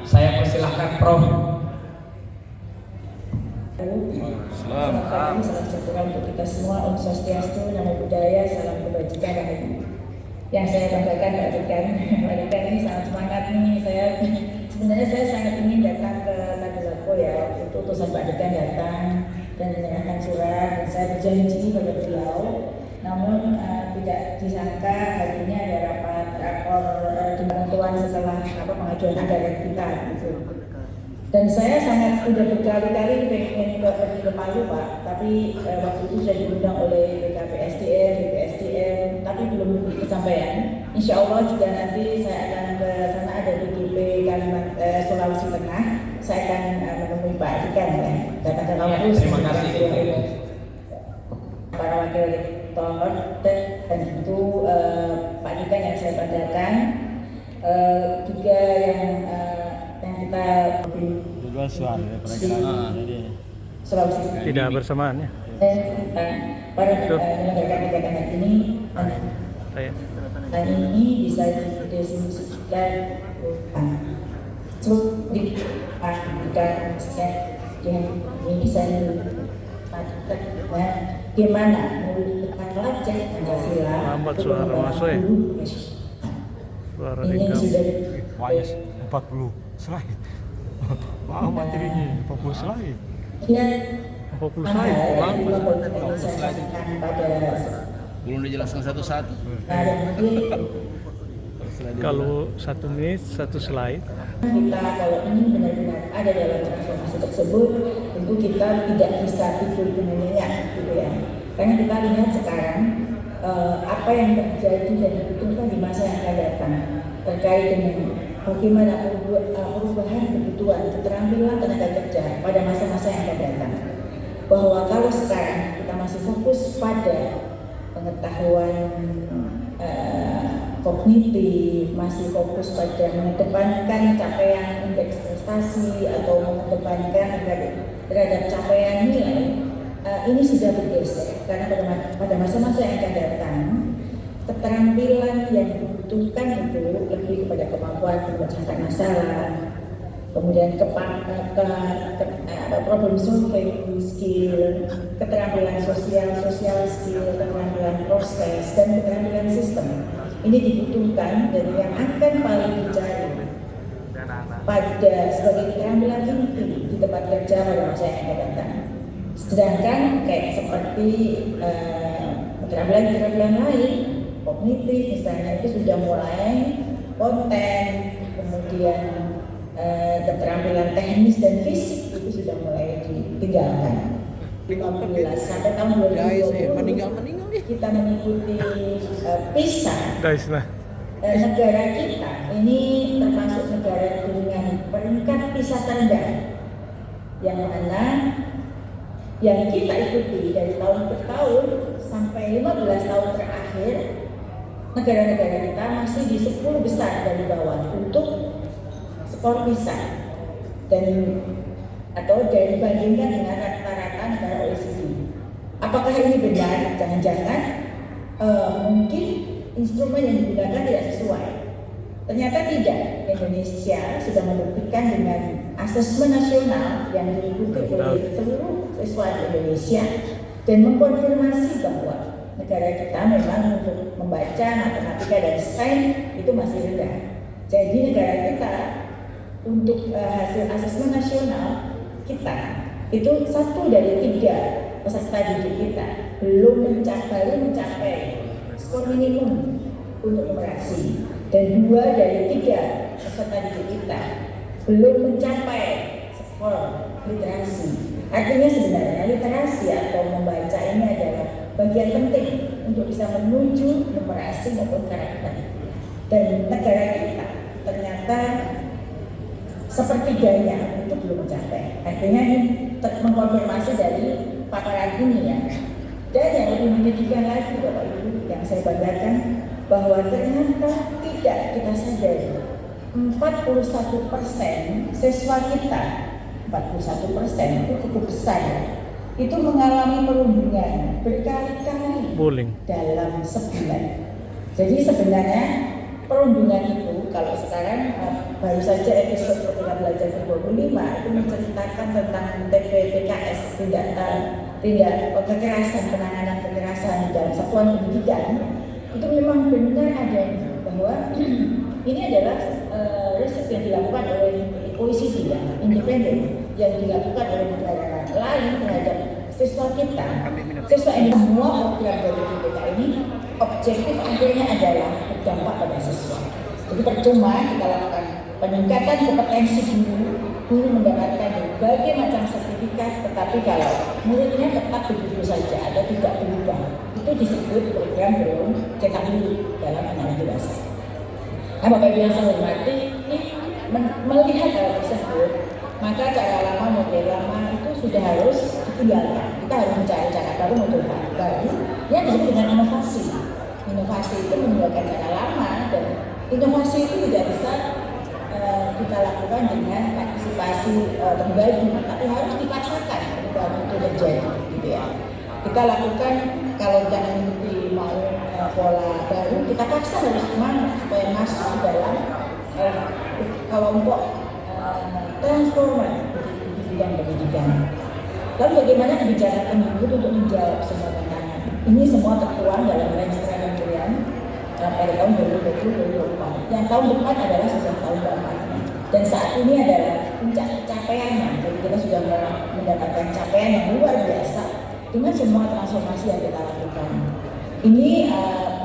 Saya persilahkan Prof. Selamat pagi, salam sejahtera untuk kita semua. Om Swastiastu, Namo Buddhaya, salam kebajikan rahayu. Yang saya banggakan Pak Dekan ini sangat semangat nih. Sebenarnya saya sangat ingin datang ke Tadulako ya, itu utusan Pak Dekan datang dan menyerahkan surat. Dan saya berjanji pada beliau, namun tidak disangka hari ini ada rapat rakor di penentuan setelah pengajuan anggaran kita gitu. Dan saya sangat udah berkali-kali pengen pergi ke Palu Pak, tapi waktu itu saya diundang oleh BPSDM, tapi belum kesampaian. Insya Allah juga nanti saya akan ke sana, ada di DP Sulawesi Tengah. Saya akan menemui Pak Dekan ya. Datang ke Terima kasih. Para wakil rektor dan itu Pak Dekan yang saya banggakan, juga yang kita Sulawesi tidak bersamaan ya. Para penyelenggara kegiatan hari ini hari ini bisa didefinisikan dengan ini bisa gimana menggunakan wajah Pancasila lambat suara masuk ya. Suara ini sudah 40 slide. Wow, materinya 40 slide. ya 40 slide. Belum dijelaskan satu-satu. Kalau 1 menit 1 slide. Kita kalau ini benar-benar ada dalam transformasi tersebut, tentu kita tidak bisa tidur dengan nyenyak gitu ya. Karena kita lihat sekarang apa yang terjadi dan dibutuhkan di masa yang akan datang terkait dengan bagaimana perubahan kebutuhan keterampilan tenaga kerja pada masa-masa yang akan datang. Bahwa kalau sekarang kita masih fokus pada pengetahuan kognitif, masih fokus pada mengedepankan capaian indeks prestasi atau mengedepankan terhadap capaian nilai, ini sudah bergeser karena pada masa-masa yang akan datang keterampilan yang dibutuhkan itu lebih kepada kemampuan memecahkan masalah, kemudian problem solving skill, keterampilan sosial skill, keterampilan proses, dan keterampilan sistem. Ini dibutuhkan dan yang akan paling dicari pada sebagai keterampilan inti di tempat kerja pada masa yang akan datang. Sedangkan kayak seperti keterampilan lain, kognitif misalnya itu sudah mulai konten, kemudian keterampilan teknis dan fisik itu sudah mulai ditinggalkan. 15 sampai tahun 2020 kita mengikuti PISA. Negara kita ini termasuk negara dengan peringkat PISA terendah, yang mana yang kita ikuti dari tahun ke tahun sampai 15 tahun terakhir, negara-negara kita masih di 10 besar dari bawah untuk skor PISA dan atau dibandingkan dengan rata-rata negara OECD. Apakah ini benar? Jangan-jangan mungkin instrumen yang digunakan tidak sesuai. Ternyata tidak. Indonesia sudah membuktikan dengan asesmen nasional yang diikuti oleh seluruh siswa di Indonesia dan mengkonfirmasi bahwa negara kita memang untuk membaca, matematika dan sains itu masih rendah. Jadi negara kita untuk hasil asesmen nasional kita itu 1 dari 3 peserta didik kita belum mencapai skor minimum untuk numerasi, dan 2 dari 3 peserta didik kita belum mencapai skor literasi. Artinya sebenarnya literasi atau membaca ini adalah bagian penting untuk bisa menuju numerasi maupun karakter. Dan negara kita ternyata sepertiganya itu belum mencapai. Artinya ini mengkonfirmasi dari paparan ini ya. Dan yang lebih menyedihkan lagi Bapak Ibu yang saya banggakan bahwa ternyata tidak kita sadari 41% siswa kita, 41% itu cukup besar, itu mengalami perundungan berkali-kali dalam sebulan. Jadi sebenarnya perundungan itu kalau sekarang baru saja episode 13 belajar ke-25 itu menceritakan tentang TPPKS, tindak kekerasan, penanganan kekerasan di dalam satuan pendidikan. Itu memang benar adanya bahwa ini adalah riset yang dilakukan oleh OECD ya, independen, yang dilakukan oleh negara lain terhadap siswa kita. Siswa ini semua program dari PPK ini objektif akhirnya adalah berdampak pada siswa. Jadi percuma kita lakukan peningkatan kompetensi guru mendapatkan berbagai macam sertifikat, tetapi kalau muridnya tetap begitu saja atau tidak berubah, itu disebut program belum cetak biru dalam anak dewasa. Nah, Bapak Ibu yang saya hormati, ini melihat hal tersebut, maka cara lama model lama itu sudah harus ditinggalkan. Kita harus mencari cara baru, model baru yang disebut dengan inovasi. Inovasi itu meninggalkan cara lama, dan inovasi itu tidak bisa kita lakukan dengan partisipasi pribadi, tapi harus dipaksakan ketika itu terjadi, gitu ya. Kita lakukan kalau tidak mengikuti mau pola baru, kita paksa harus semangat supaya masuk dalam kelompok transformer di bidang pendidikan. Lalu bagaimana kebijakan Kemdikbud untuk menjawab semua tantangan? Ini semua tertuang dalam range kementerian pada tahun 2020-2024. Yang tahun depan adalah sudah tahun keempatnya. Dan saat ini adalah puncak capaiannya. Jadi kita sudah mendapatkan capaian yang luar biasa dengan semua transformasi yang kita lakukan. Ini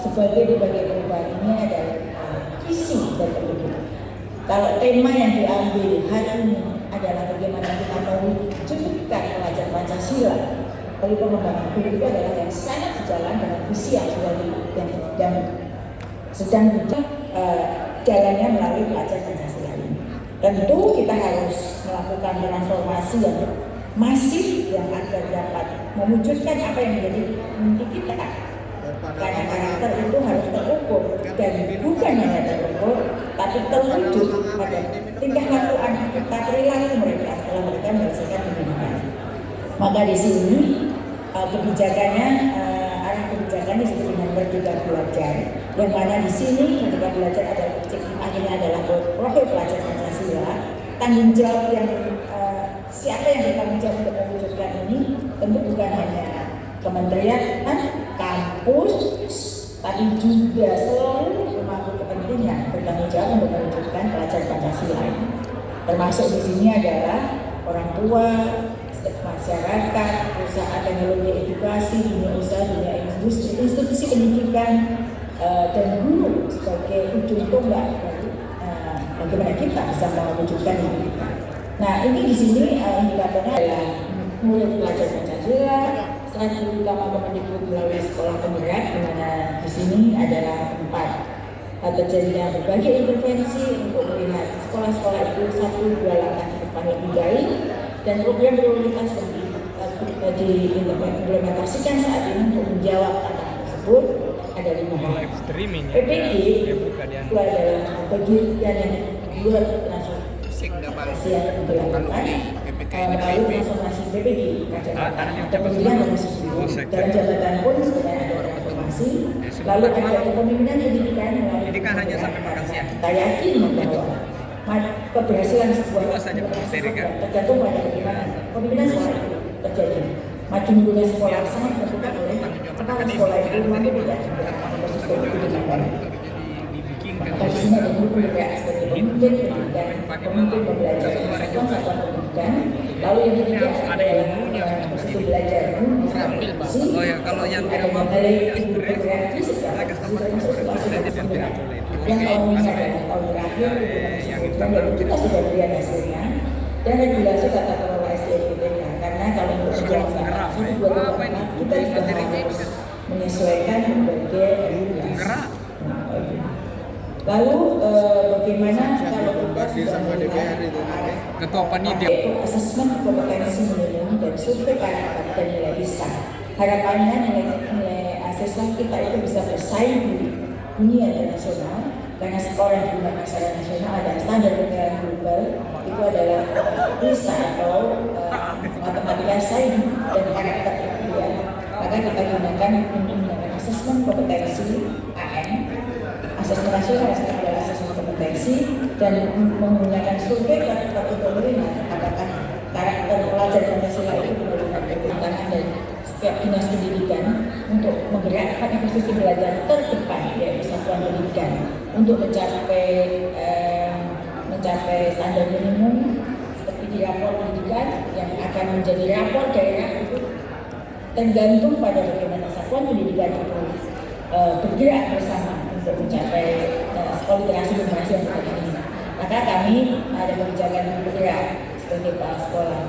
sebagai berbagai perubahan ini adalah visi dari Kemdikbud. Kalau tema yang diambil hari ini adalah bagaimana kita mewujudkan pelajaran Pancasila, lalu pengembangan guru itu adalah yang sangat sejalan dengan visi yang sudah sedang jalannya melalui pelajaran Pancasila ini. Tentu kita harus melakukan transformasi yang masif yang agar dapat mewujudkan apa yang menjadi mimpi kita. Karena karakter itu harus terukur, dan bukan hanya terukur, tapi terwujud pada tingkah laku anak kita, perilaku mereka setelah mereka menyelesaikan pendidikan. Maka di sini kebijakannya, arah kebijakannya disebut dengan Merdeka Belajar, yang mana di sini Merdeka Belajar adalah objektif akhirnya adalah profil pelajar Pancasila. Tanggung jawab yang siapa yang bertanggung jawab untuk mewujudkan ini tentu bukan hanya kementerian, kampus, tapi juga seluruh pemangku kepentingan bertanggung jawab untuk mewujudkan pelajar Pancasila ini. Termasuk di sini adalah orang tua, masyarakat, perusahaan teknologi edukasi, dunia usaha, dunia industri, institusi pendidikan, dan guru sebagai ujung tombak dari bagaimana kita bisa mewujudkan ini. Nah, ini di sini indikatornya adalah murid pelajar Pancasila, strategi utama Kemdikbud melalui sekolah penggerak, di mana di sini adalah 4 terjadinya berbagai intervensi untuk melihat sekolah-sekolah itu 1-2 langkah ke depan lebih baik, dan program prioritas yang diimplementasikan saat ini untuk menjawab tantangan tersebut ada 5 hal. PPG itu adalah bagian yang kedua transformasi yang dilakukan. Lalu transformasi PPG kemudian komisi dalam jabatan pun sebenarnya ada transformasi. Lalu ada kepemimpinan pendidikan melalui kita yakin bahwa keberhasilan sebuah tergantung pada bagaimana kepemimpinan sekolah itu terjadi. Maju munculnya sekolah sangat ditentukan oleh kepala sekolah itu mampu tidak proses pendidikan. Maka di sini ada guru bergerak sebagai pemimpin pendidikan, pemimpin pembelajaran satuan pendidikan. Lalu yang ketiga adalah proses belajar kalau yang ada mengenai guru bergerak di sekolah termasuk situasi pendidikan. Yang kalau misalnya tahun terakhir kita sudah lihat hasilnya, dan regulasi tata kelola SDM karena kalau untuk perjalanan kita sudah harus menyesuaikan berbagai regulasi. Lalu bagaimana kalau kita sudah melihat Ketua Panitia itu asesmen kompetensi minimum dan survei karakter dan nilai ISA. Harapannya nilai asesmen kita itu bisa bersaing di dunia internasional, karena sekolah yang digunakan secara nasional ada standar penilaian global itu adalah ISA atau matematika sains dan karakter itu ya. Maka kita gunakan menggunakan asesmen kompetensi AM. Asesmen nasional adalah asesmen kompetensi, dan menggunakan survei karakter Dinas Pendidikan untuk menggerakkan ekosistem belajar terdepan yaitu satuan pendidikan untuk mencapai standar minimum seperti di rapor pendidikan yang akan menjadi rapor daerah itu tergantung pada bagaimana satuan pendidikan itu bergerak bersama untuk mencapai sekolah literasi demokrasi yang seperti ini. Maka kami ada kebijakan bergerak sebagai kepala sekolah.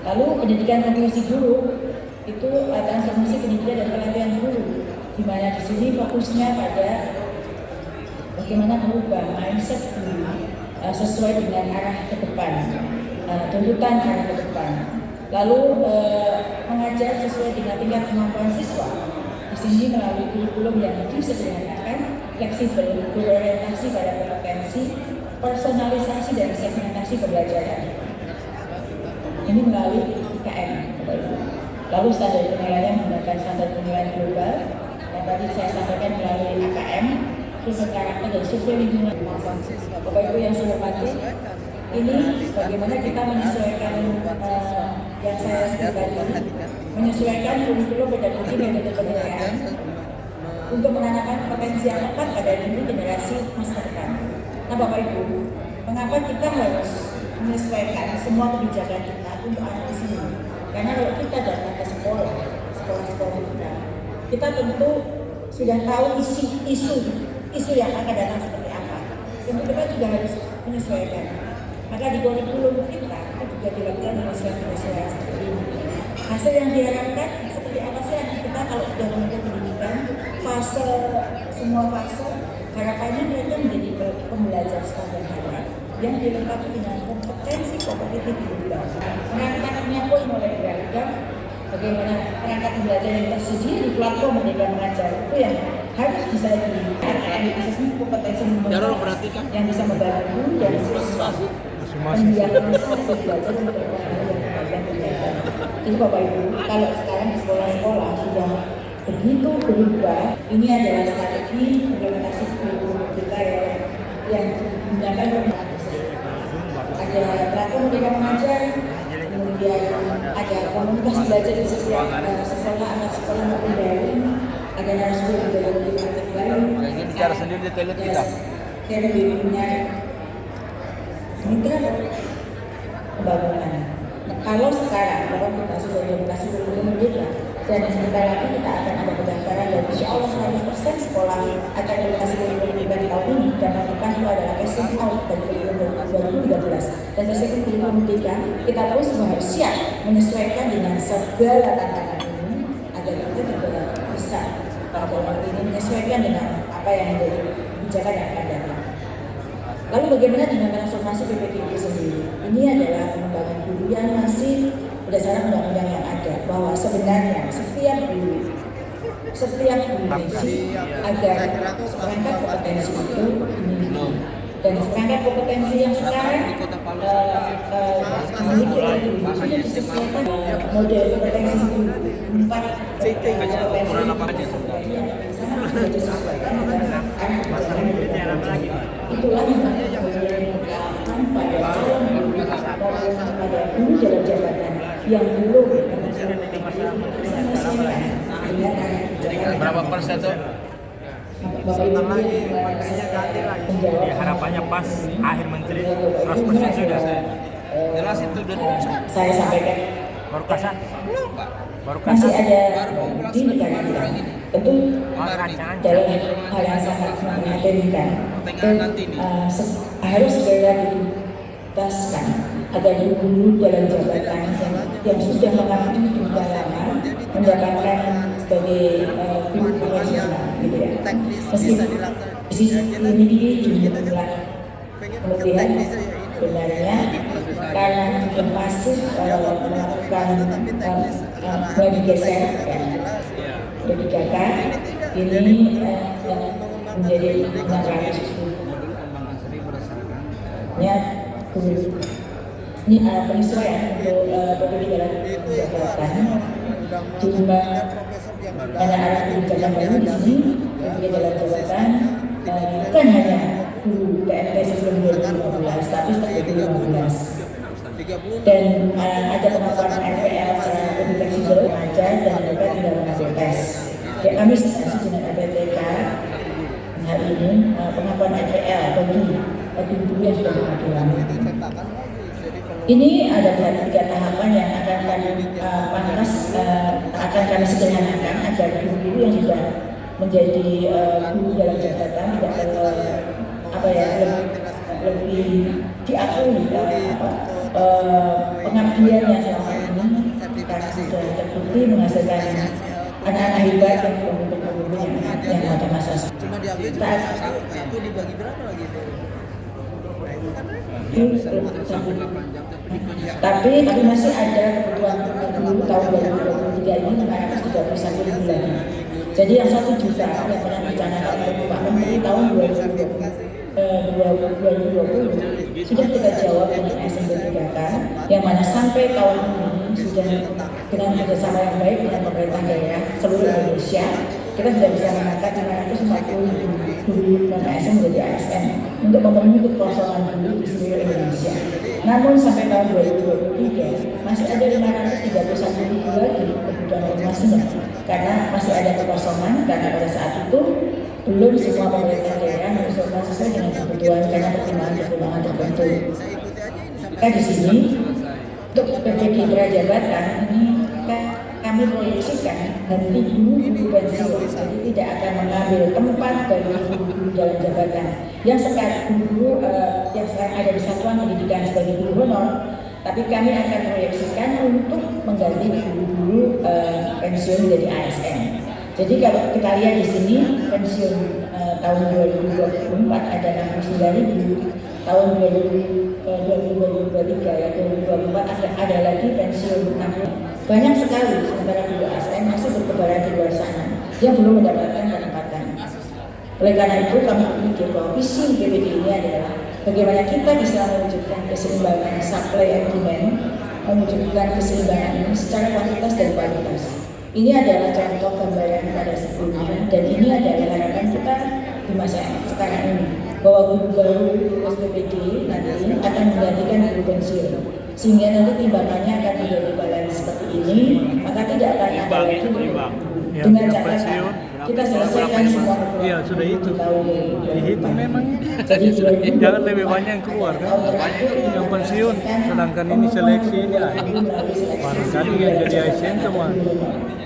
Lalu pendidikan transformasi guru itu transformasi pendidikan dan pelatihan guru, di mana di sini fokusnya pada bagaimana merubah mindset guru sesuai dengan arah ke depan, tuntutan arah ke depan. Lalu mengajar sesuai dengan tingkat kemampuan siswa. Di sini melalui kurikulum yang disederhanakan, fleksibel, berorientasi pada kompetensi, personalisasi dan segmentasi pembelajaran. Ini melalui IKM, Bapak Ibu. Lalu standar penilaian menggunakan standar penilaian global yang tadi saya sampaikan melalui AKM, survei karakter dan survei lingkungan. Bapak Ibu yang saya hormati, ini bagaimana kita menyesuaikan yang saya sebutkan, menyesuaikan kurikulum pedagogik dan metode penilaian untuk menanamkan potensi yang tepat pada diri generasi masa depan. Nah Bapak Ibu, mengapa kita harus menyesuaikan semua kebijakan kita untuk anak di sini? Karena kalau kita datang ke sekolah kita tentu sudah tahu isu yang akan datang seperti apa. Tentu kita juga harus menyesuaikan. Maka di kurikulum kita juga dilakukan penyesuaian seperti ini. Hasil yang diharapkan seperti apa sih kita kalau sudah menempuh pendidikan semua fase harapannya mereka menjadi pembelajar standar halal yang dilengkapi dengan kompetensi kompetitif global. Perangkatnya pun mulai beragam. Bagaimana perangkat belajar yang tersedia di platform Merdeka Mengajar itu yang harus bisa diakses kompetensi yang bisa membantu dan siswa mendiagnosa hasil belajar dan berkembang. Jadi Bapak Ibu, kalau sekarang di sekolah-sekolah sudah begitu berubah, ini adalah strategi implementasi kurikulum kita yang menggunakan ada platform Merdeka Mengajar, kemudian ada komunitas belajar di setiap sekolah, anak sekolah maupun daring, ada narasumber di dalam aktif baru. Ini bicara sendiri di toilet kita. Kita punya mitra pembangunan. Nah, kalau sekarang dalam implementasi kurikulum Merdeka dan sebentar lagi kita akan ada pendaftaran dan insya Allah 100% sekolah akan implementasi kurikulum Merdeka di tahun ini dan bahkan itu adalah phasing out dari kurikulum 2013 dan phasing kurikulum Merdeka kita terus harus siap menyesuaikan dengan segala tantangan ini agar kita juga bisa ini menyesuaikan dengan apa yang menjadi kebijakan yang akan datang. Lalu bagaimana dengan transformasi PPKB sendiri? Ini adalah pengembangan guru yang masih berdasarkan undang-undang yang ada, bahwa sebenarnya setiap guru agar seperangkat kompetensi itu dimiliki. Dan seperangkat kompetensi yang sekarang dimiliki oleh guru sudah disesuaikan model kompetensi guru 4 kompetensi sudah disesuaikan dengan itulah yang menyebabkan pada calon guru maupun pada guru dalam jabatan yang belum Berapa persen tuh? Harapannya pas akhir menteri 100% sudah. Jelas itu saya sampaikan Baru kasar. Baru masih kasar. ada di negara kita tentu dalam hal yang sangat memprihatinkan harus segera dituntaskan agar guru dalam jabatan yang sudah mengabdi sudah lama mendapatkan sebagai guru profesional gitu ya. Meski ini jumlah pelatihan sebenarnya karena juga masih melakukan mulai digeser kebijakan ini menjadi 600 ya ini penyesuaian untuk PPD dalam jabatan jumlah arah kebijakan baru di sini PPD dalam jabatan bukan hanya guru PMT sebelum 2015 tapi setelah 2015 dan ada penerapan NPL secara lebih fleksibel belajar dan mereka tinggal mengambil tes. Ya, kami sedang dengan APTK hari ini pengakuan NPL bagi guru yang sudah berpengalaman. Ini ada 3 tahapan yang akan kami akan kami sederhanakan agar guru yang sudah menjadi guru dalam jabatan tidak lebih diakui pengabdiannya selama ini karena sudah terbukti menghasilkan anak-anak hebat yang pemimpin-pemimpin yang ada masa. Cuma diambil satu dibagi berapa lagi? Tapi masih ada kebutuhan guru tahun 2023 ini 531 ribu lagi. Jadi yang 1 juta yang pernah dicanangkan oleh Pak Menteri tahun 2020 sudah kita jawab dengan SMB3K yang mana sampai tahun ini sudah dengan kerjasama yang baik dengan pemerintah daerah seluruh Indonesia kita sudah bisa mengangkat 540 guru non ASN menjadi ASN untuk memenuhi kekosongan guru di seluruh Indonesia. Namun sampai tahun 2023 masih ada 531 ribu lagi kebutuhan formasinya karena masih ada kekosongan karena pada saat itu belum semua pemerintah daerah mengusulkan sesuai dengan kebutuhan karena pertimbangan tertentu. Maka di sini untuk PPG prajabatan ini kami proyeksikan nanti guru pensiun jadi tidak akan mengambil tempat dari guru dalam jabatan yang sekarang yang sekarang ada di satuan pendidikan sebagai guru honor, tapi kami akan proyeksikan untuk mengganti guru pensiun menjadi ASN. Jadi kalau kita lihat di sini pensiun tahun 2024 ada 69.000, tahun 2023 ya 2024 ada lagi pensiun 60. Banyak sekali sementara guru ASN masih bertebaran di luar sana yang belum mendapatkan penempatan. Oleh karena itu kami berpikir bahwa visi PPD ini adalah bagaimana kita bisa mewujudkan keseimbangan supply and demand, mewujudkan keseimbangan ini secara kuantitas dan kualitas. Ini adalah contoh gambaran pada sebelumnya dan ini adalah harapan kita di masa sekarang ini bahwa guru baru lulus PPD nanti akan menggantikan guru pensiun sehingga nanti timbangannya akan menjadi balance seperti ini, maka tidak akan ada lagi dengan catatan kita selesaikan semua sudah itu tahun dihitung memang jadi jangan lebih banyak yang keluar kan yang pensiun sedangkan ini seleksi ini barangkali yang jadi ASN semua.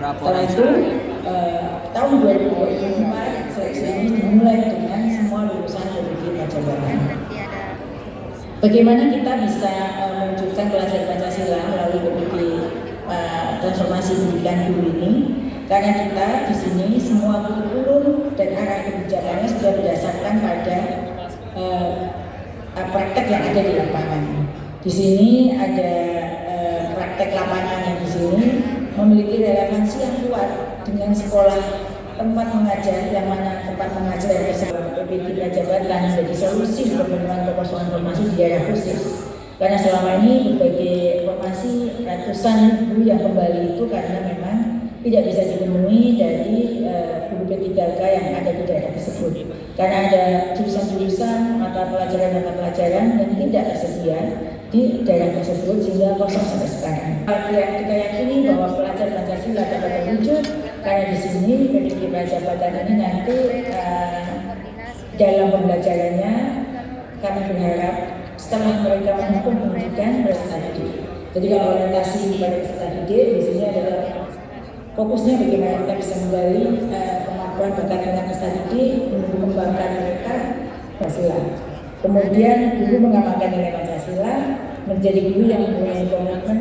Setelah itu tahun 2024 seleksi ini dimulai dengan semua lulusan PPG Prajabatan. Bagaimana kita bisa mewujudkan pelajaran Pancasila melalui PPG transformasi pendidikan guru ini? Karena kita di sini semua kurikulum dan arah kebijakannya sudah berdasarkan pada praktek yang ada di lapangan. Di sini ada praktek lapangan yang di sini memiliki relevansi yang kuat dengan sekolah tempat mengajar yang mana tempat mengajar tersebut PPG Prajabatan menjadi solusi untuk pemenuhan kekosongan formasi di daerah khusus. Karena selama ini berbagai formasi ratusan guru yang kembali itu karena memang tidak bisa dipenuhi dari guru P3K yang ada di daerah tersebut. Karena ada jurusan-jurusan mata pelajaran yang tidak tersedia di daerah tersebut sehingga kosong sampai sekarang. Kita yakini bahwa pelajar Pancasila dapat terwujud karena di sini PPG Prajabatan ini nanti dalam pembelajarannya kami berharap setelah mereka mampu pendidikan peserta didik. Jadi kalau orientasi pada peserta didik di sini adalah fokusnya bagaimana kita bisa menggali kemampuan bakat minat peserta didik untuk mengembangkan mereka Pancasila. Kemudian guru mengamalkan nilai Pancasila menjadi guru yang mempunyai komitmen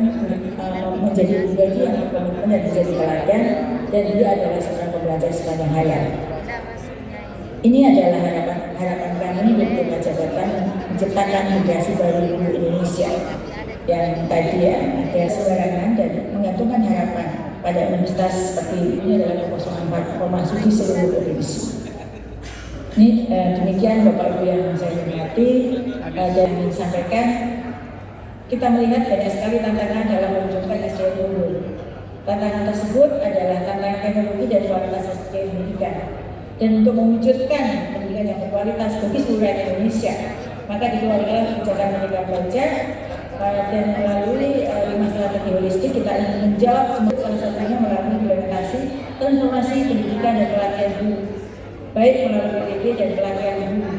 menjadi guru yang berkomitmen dan menjadi teladan dan dia adalah seorang pembelajar sepanjang hayat. Ini adalah harapan kami untuk Prajabatan menciptakan generasi baru guru Indonesia yang tadi ada sembarangan dan menggantungkan harapan pada universitas seperti ini adalah kekosongan formasi di seluruh provinsi. Ini demikian Bapak Ibu yang saya hormati dan ingin sampaikan kita melihat banyak sekali tantangan dalam mewujudkan SDM unggul. Tantangan tersebut adalah tantangan teknologi dan kualitas SDM pendidikan. Dan untuk mewujudkan pendidikan yang berkualitas bagi seluruh Indonesia, maka dikeluarkan kebijakan Merdeka Belajar dan melalui 5 strategi holistik kita ingin menjawab semua salah satunya melalui pelatihan guru, baik melalui PDB dan pelatihan guru